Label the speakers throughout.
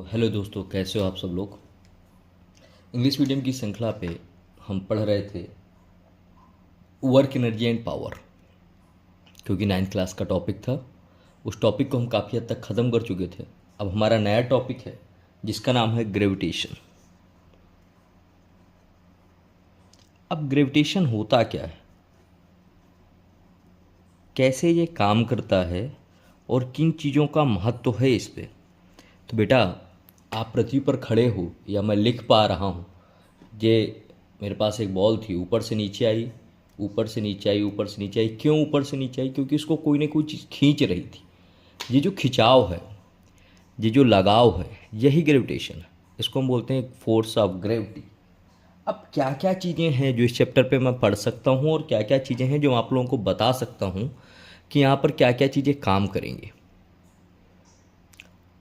Speaker 1: Hello दोस्तों, कैसे हो आप सब लोग। इंग्लिश मीडियम की श्रृंखला पे हम पढ़ रहे थे वर्क एनर्जी एंड पावर, क्योंकि नाइन्थ क्लास का टॉपिक था। उस टॉपिक को हम काफ़ी हद तक ख़त्म कर चुके थे। अब हमारा नया टॉपिक है जिसका नाम है ग्रेविटेशन। अब ग्रेविटेशन होता क्या है, कैसे ये काम करता है और किन चीज़ों का महत्व है इस पे। तो बेटा, आप पृथ्वी पर खड़े हो या मैं लिख पा रहा हूँ, ये मेरे पास एक बॉल थी, ऊपर से नीचे आई, ऊपर से नीचे आई, ऊपर से नीचे आई। क्यों ऊपर से नीचे आई? क्योंकि उसको कोई ना कोई चीज़ खींच रही थी। ये जो खिंचाव है, ये जो लगाव है, यही ग्रेविटेशन है। इसको हम बोलते हैं फोर्स ऑफ ग्रेविटी। अब क्या क्या चीज़ें हैं जो इस चैप्टर पे मैं पढ़ सकता हूँ और क्या क्या चीज़ें हैं जो आप लोगों को बता सकता हूँ कि यहाँ पर क्या क्या चीज़ें काम करेंगे।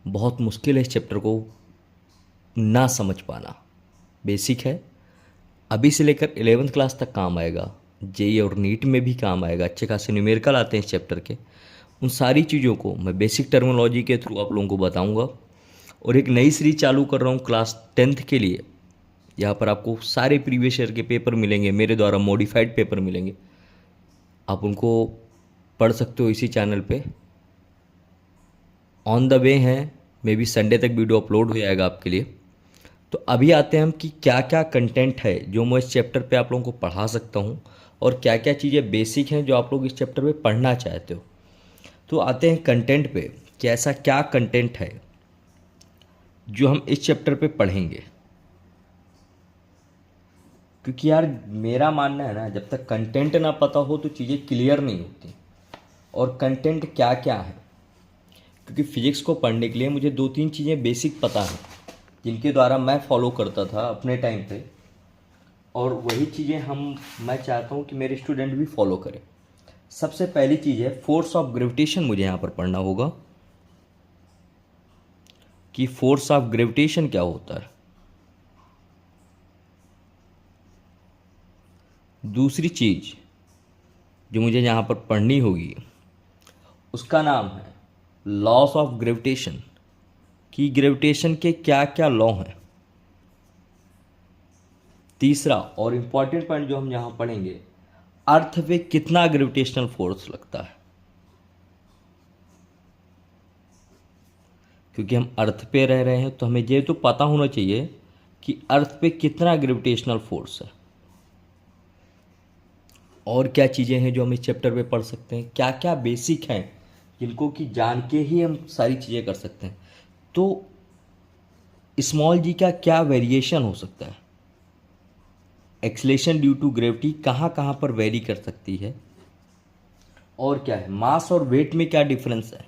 Speaker 1: बहुत मुश्किल है इस चैप्टर को ना समझ पाना। बेसिक है, अभी से लेकर 11th क्लास तक काम आएगा। जेई और नीट में भी काम आएगा। अच्छे खासे न्यूमेरिकल आते हैं इस चैप्टर के। उन सारी चीज़ों को मैं बेसिक टर्मिनोलॉजी के थ्रू आप लोगों को बताऊंगा। और एक नई सीरीज चालू कर रहा हूँ क्लास 10th के लिए। यहाँ पर आपको सारे प्रीवियस ईयर के पेपर मिलेंगे, मेरे द्वारा मॉडिफाइड पेपर मिलेंगे। आप उनको पढ़ सकते हो इसी चैनल पे। ऑन द वे हैं, मे बी संडे तक वीडियो अपलोड हो जाएगा आपके लिए। तो अभी आते हैं हम कि क्या क्या कंटेंट है जो मैं इस चैप्टर पे आप लोगों को पढ़ा सकता हूँ और क्या क्या चीज़ें बेसिक हैं जो आप लोग इस चैप्टर पे पढ़ना चाहते हो। तो आते हैं कंटेंट पे कि ऐसा क्या कंटेंट है जो हम इस चैप्टर पे पढ़ेंगे। क्योंकि यार मेरा मानना है ना, जब तक कंटेंट ना पता हो तो चीज़ें क्लियर नहीं होती। और कंटेंट क्या क्या है, क्योंकि फिजिक्स को पढ़ने के लिए मुझे दो तीन चीज़ें बेसिक पता हैं जिनके द्वारा मैं फॉलो करता था अपने टाइम पे। और वही चीज़ें मैं चाहता हूँ कि मेरे स्टूडेंट भी फॉलो करें। सबसे पहली चीज़ है फोर्स ऑफ ग्रेविटेशन। मुझे यहाँ पर पढ़ना होगा कि फोर्स ऑफ ग्रेविटेशन क्या होता है। दूसरी चीज़ जो मुझे यहाँ पर पढ़नी होगी उसका नाम है लॉस ऑफ ग्रेविटेशन, कि ग्रेविटेशन के क्या क्या लॉ हैं। तीसरा और इम्पॉर्टेंट पॉइंट जो हम यहाँ पढ़ेंगे, अर्थ पे कितना ग्रेविटेशनल फोर्स लगता है। क्योंकि हम अर्थ पे रह रहे हैं तो हमें ये तो पता होना चाहिए कि अर्थ पे कितना ग्रेविटेशनल फोर्स है। और क्या चीज़ें हैं जो हम इस चैप्टर पे पढ़ सकते हैं, क्या क्या बेसिक हैं जिनको कि जान के ही हम सारी चीज़ें कर सकते हैं। तो स्मॉल जी का क्या वेरिएशन हो सकता है, एक्सलेशन ड्यू टू ग्रेविटी कहाँ कहाँ पर वेरी कर सकती है, और क्या है मास और वेट में क्या डिफरेंस है।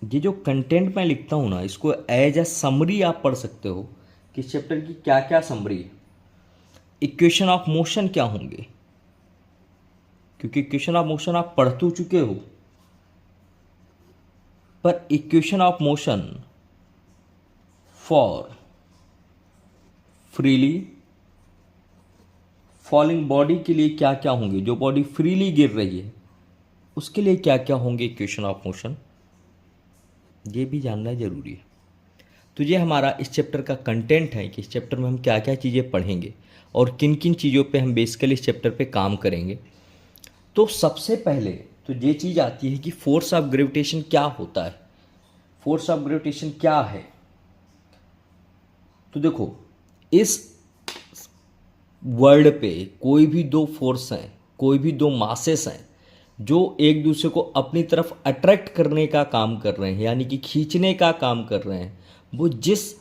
Speaker 1: ये जो कंटेंट मैं लिखता हूँ ना, इसको एज ए समरी आप पढ़ सकते हो कि इस चैप्टर की क्या क्या समरी है। इक्वेशन ऑफ मोशन क्या होंगे, क्योंकि इक्वेशन ऑफ मोशन आप पढ़ तो चुके हो, पर equation of motion for freely falling body के लिए क्या क्या होंगे, जो बॉडी फ्रीली गिर रही है उसके लिए क्या क्या होंगे इक्वेशन ऑफ मोशन, ये भी जानना जरूरी है। तो ये हमारा इस चैप्टर का कंटेंट है कि इस चैप्टर में हम क्या क्या चीज़ें पढ़ेंगे और किन किन चीज़ों पे हम बेसिकली इस चैप्टर पे काम करेंगे। तो सबसे पहले तो ये चीज़ आती है कि फोर्स ऑफ ग्रेविटेशन क्या होता है। फोर्स ऑफ ग्रेविटेशन क्या है, तो देखो, इस वर्ल्ड पे कोई भी दो फोर्स हैं, कोई भी दो मासेस हैं जो एक दूसरे को अपनी तरफ अट्रैक्ट करने का काम कर रहे हैं, यानी कि खींचने का काम कर रहे हैं। वो जिस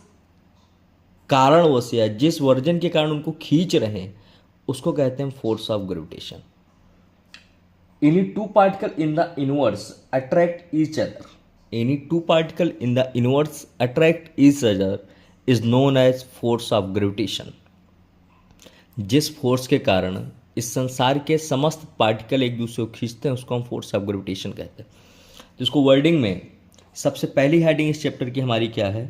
Speaker 1: कारणवश या जिस वर्जन के कारण उनको खींच रहे हैं उसको कहते हैं force of gravitation. Any two particle in the universe attract each other, any two particle in the universe attract each other is known as force of gravitation. जिस फोर्स के कारण इस संसार के समस्त पार्टिकल एक दूसरे को खींचते हैं उसको हम फोर्स ऑफ ग्रेविटेशन कहते हैं। तो इसको वर्डिंग में सबसे पहली हेडिंग इस चैप्टर की हमारी क्या है,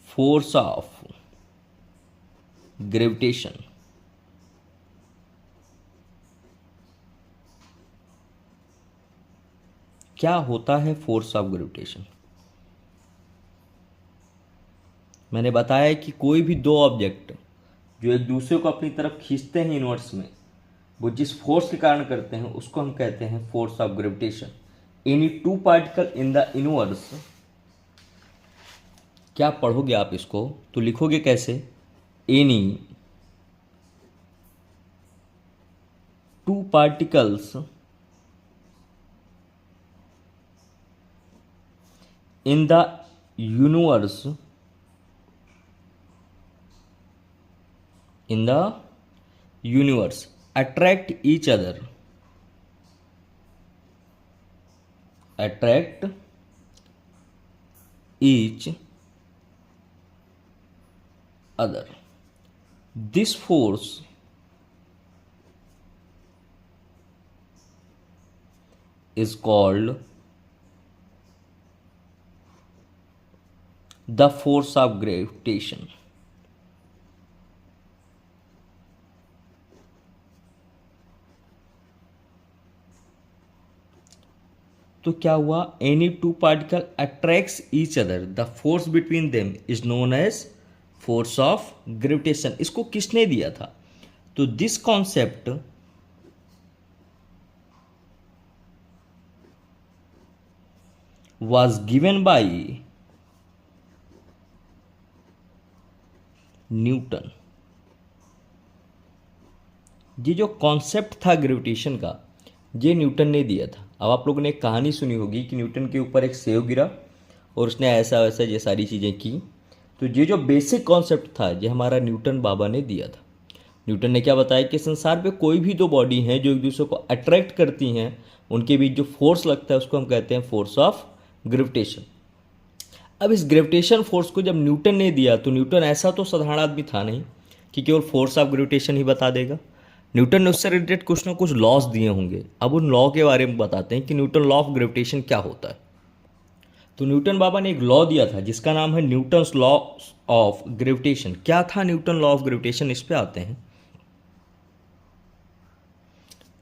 Speaker 1: फोर्स ऑफ ग्रेविटेशन। क्या होता है फोर्स ऑफ ग्रेविटेशन? मैंने बताया कि कोई भी दो ऑब्जेक्ट जो एक दूसरे को अपनी तरफ खींचते हैं यूनिवर्स में, वो जिस फोर्स के कारण करते हैं उसको हम कहते हैं force of gravitation. Any two particle in the universe, क्या पढ़ोगे आप इसको तो लिखोगे कैसे? Any two particles in the universe attract each other this force is called the force of gravitation। तो क्या हुआ? Any two particle attracts each other, the force between them is known as force of gravitation. इसको किसने दिया था? तो this concept was given by Newton. ये जो कॉन्सेप्ट था ग्रेविटेशन का, ये न्यूटन ने दिया था। अब आप लोगों ने एक कहानी सुनी होगी कि न्यूटन के ऊपर एक सेव गिरा और उसने ऐसा वैसा ये सारी चीज़ें की। तो ये जो बेसिक कॉन्सेप्ट था ये हमारा न्यूटन बाबा ने दिया था। न्यूटन ने क्या बताया कि संसार पे कोई भी दो बॉडी हैं जो एक दूसरे को अट्रैक्ट करती हैं, उनके बीच जो फोर्स लगता है उसको हम कहते हैं फोर्स ऑफ ग्रेविटेशन। अब इस ग्रेविटेशन फोर्स को जब न्यूटन ने दिया तो न्यूटन ऐसा तो साधारण आदमी था नहीं कि केवल फोर्स ऑफ ग्रेविटेशन ही बता देगा। न्यूटन ने उससे रिलेटेड कुछ ना कुछ लॉज दिए होंगे। अब उन लॉ के बारे में बताते हैं कि न्यूटन लॉ ऑफ ग्रेविटेशन क्या होता है। तो न्यूटन बाबा ने एक लॉ दिया था जिसका नाम है न्यूटन्स लॉ ऑफ ग्रेविटेशन। क्या था न्यूटन लॉ ऑफ ग्रेविटेशन? इस पे आते हैं।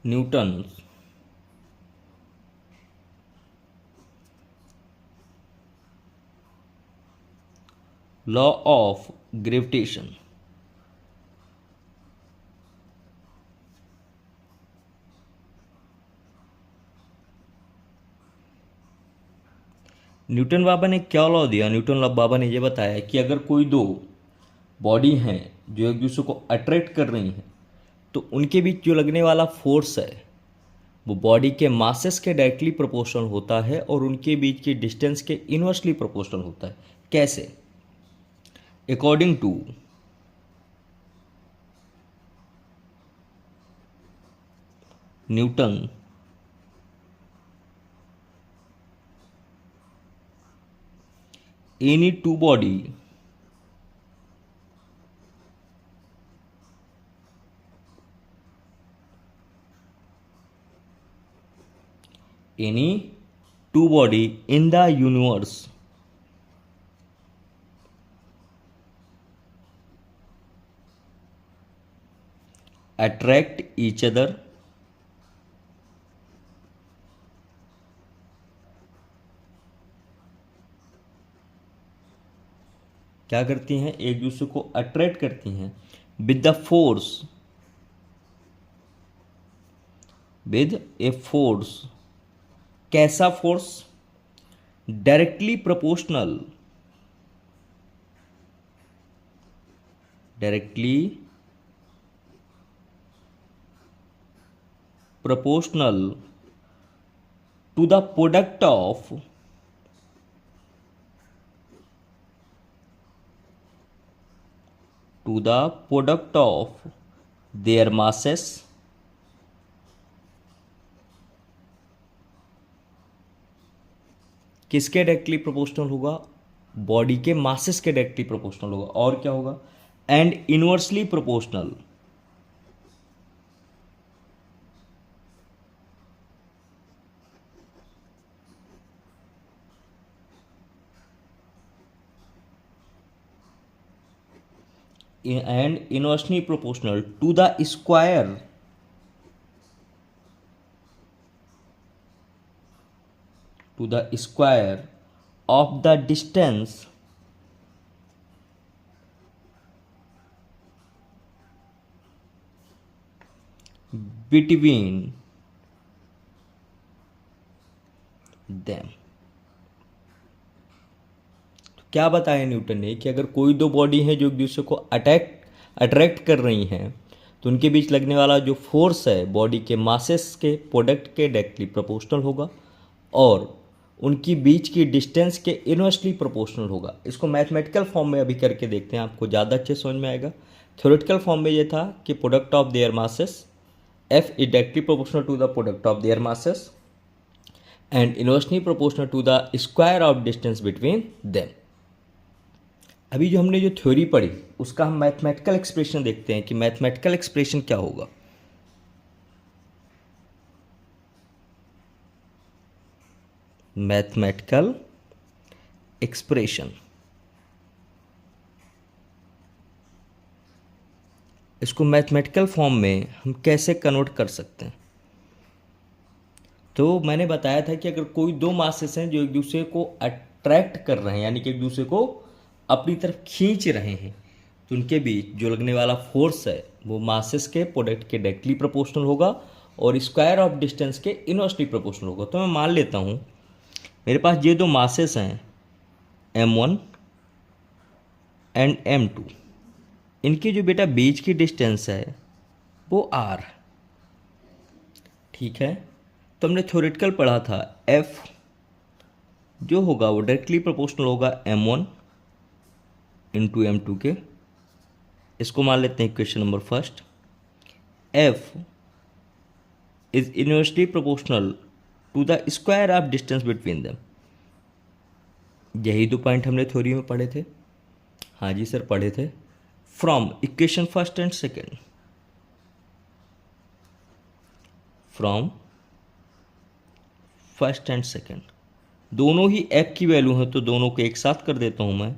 Speaker 1: Newton law of gravitation. Newton बाबा ने क्या लॉ दिया? न्यूटन बाबा ने यह बताया कि अगर कोई दो बॉडी हैं जो एक दूसरे को अट्रैक्ट कर रही हैं तो उनके बीच जो लगने वाला फोर्स है वो बॉडी के मासेस के डायरेक्टली प्रोपोर्शनल होता है और उनके बीच की डिस्टेंस के इनवर्सली प्रोपोर्शनल होता है। कैसे? According to Newton any two body in the universe attract each other क्या करती हैं? एक दूसरे को अट्रैक्ट करती हैं विद ए फोर्स। कैसा force? Directly proportional to the product of their masses किसके डायरेक्टली प्रोपोर्शनल होगा? बॉडी के मासेस के डायरेक्टली प्रोपोर्शनल होगा। और क्या होगा? And inversely proportional and inversely proportional to the to the square of the distance between them. क्या बताया न्यूटन ने कि अगर कोई दो बॉडी हैं जो एक दूसरे को अट्रैक्ट कर रही हैं तो उनके बीच लगने वाला जो फोर्स है बॉडी के मासेस के प्रोडक्ट के डायरेक्टली प्रोपोर्शनल होगा और उनकी बीच की डिस्टेंस के इनवर्सली प्रोपोर्शनल होगा। इसको मैथमेटिकल फॉर्म में अभी करके देखते हैं, आपको ज़्यादा अच्छे समझ में आएगा। थ्योरेटिकल फॉर्म में ये था कि product of their masses F is directly proportional to the product of their masses and inversely proportional to the square of distance between them। अभी जो हमने जो थ्योरी पढ़ी उसका हम मैथमेटिकल एक्सप्रेशन देखते हैं कि मैथमेटिकल एक्सप्रेशन क्या होगा। मैथमेटिकल एक्सप्रेशन, इसको मैथमेटिकल फॉर्म में हम कैसे कन्वर्ट कर सकते हैं। तो मैंने बताया था कि अगर कोई दो मासेस हैं जो एक दूसरे को अट्रैक्ट कर रहे हैं यानी कि एक दूसरे को अपनी तरफ खींच रहे हैं तो उनके बीच जो लगने वाला फोर्स है वो मासेस के प्रोडक्ट के डायरेक्टली प्रोपोर्शनल होगा और स्क्वायर ऑफ डिस्टेंस के इनवर्सली प्रोपोर्शनल होगा। तो मैं मान लेता हूँ मेरे पास ये दो मासेस हैं m1 एंड m2, इनकी जो बेटा बीच की डिस्टेंस है वो r, ठीक है। तो हमने थ्योरेटिकल पढ़ा था F जो होगा वो डायरेक्टली प्रोपोर्शनल होगा m1 इंटू m2 के। इसको मान लेते हैं equation number first, F is inversely proportional to the square of distance between them. यही दो पॉइंट हमने थ्योरी में पढ़े थे। हाँ जी सर पढ़े थे। From equation first and second, from first and second दोनों ही f की वैल्यू है तो दोनों को एक साथ कर देता हूं मैं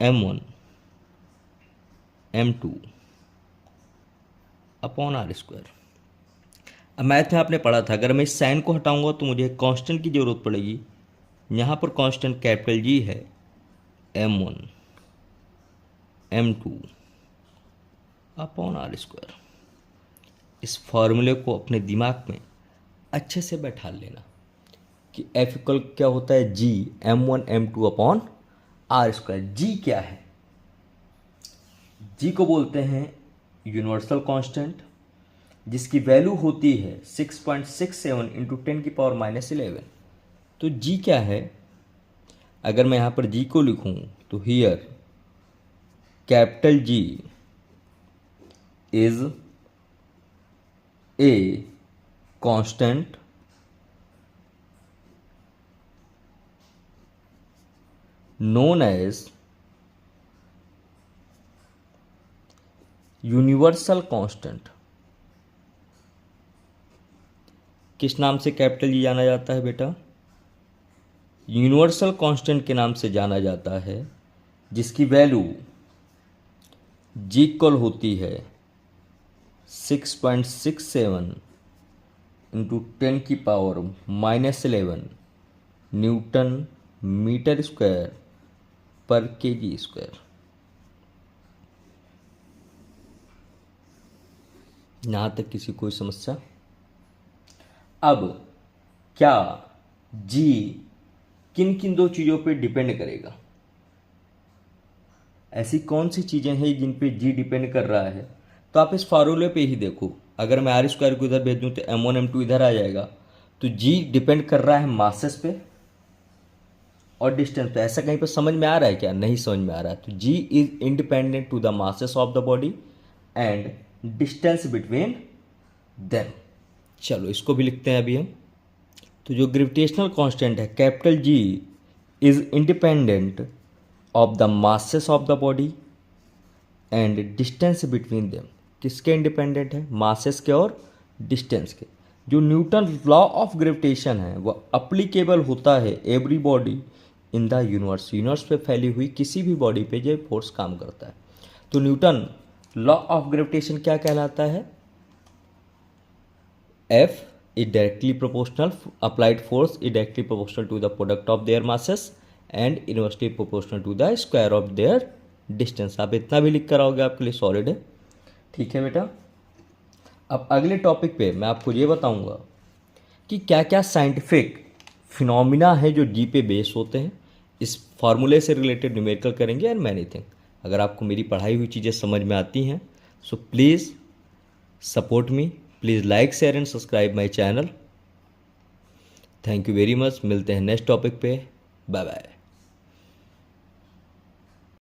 Speaker 1: m1 m2 upon R square. अब मैथ में आपने पढ़ा था अगर मैं इस साइन को हटाऊंगा तो मुझे कांस्टेंट की जरूरत पड़ेगी। यहां पर कांस्टेंट कैपिटल G है m1 m2 upon R square. इस फॉर्मूले को अपने दिमाग में अच्छे से बैठा लेना कि F इक्वल क्या होता है G m1 m2 upon R square. G क्या है? G को बोलते हैं यूनिवर्सल कांस्टेंट जिसकी वैल्यू होती है 6.67 इंटू 10 की पावर -11। तो G क्या है? अगर मैं यहाँ पर G को लिखूँ तो here capital G is a constant known as universal constant. किस नाम से कैपिटल जी जाना जाता है बेटा? यूनिवर्सल कांस्टेंट के नाम से जाना जाता है जिसकी वैल्यू जी इक्वल होती है 6.67 इंटू 10 की पावर -11 न्यूटन मीटर स्क्वायर पर केजी स्क्वायर। यहां तक किसी कोई समस्या? अब क्या जी किन किन दो चीजों पे डिपेंड करेगा? ऐसी कौन सी चीजें हैं जिन पे जी डिपेंड कर रहा है? तो आप इस फार्मूले पे ही देखो, अगर मैं आर स्क्वायर को इधर भेज दूं तो m1 m2 इधर आ जाएगा। तो जी डिपेंड कर रहा है मासेस पे और डिस्टेंस पे। ऐसा कहीं पर समझ में आ रहा है क्या? नहीं समझ में आ रहा है। तो G is independent to the masses of the body and distance between them. चलो इसको भी लिखते हैं अभी हम। तो जो ग्रेविटेशनल कांस्टेंट है capital G is independent of the masses of the body and distance between them. किसके इंडिपेंडेंट है? मासेस के और डिस्टेंस के। जो न्यूटन लॉ ऑफ ग्रेविटेशन है वो अप्लीकेबल होता है every body in the universe. Universe पे फैली हुई किसी भी बॉडी पे जो फोर्स काम करता है। तो न्यूटन लॉ ऑफ ग्रेविटेशन क्या कहलाता है? F is directly proportional, applied force is directly proportional to the product of their masses and inversely proportional to the square of their distance। आप इतना भी लिख कर आओगे आपके लिए सॉलिड है। ठीक है बेटा, अब अगले टॉपिक पे मैं आपको ये बताऊंगा कि क्या क्या साइंटिफिक फिनोमिना है जो जी पे बेस होते हैं। इस फार्मूले से रिलेटेड न्यूमेरिकल करेंगे एंड मैनी थिंग। अगर आपको मेरी पढ़ाई हुई चीज़ें समझ में आती हैं so please support me, please like share and subscribe my channel. Thank you very much. मिलते हैं नेक्स्ट टॉपिक पे। Bye bye.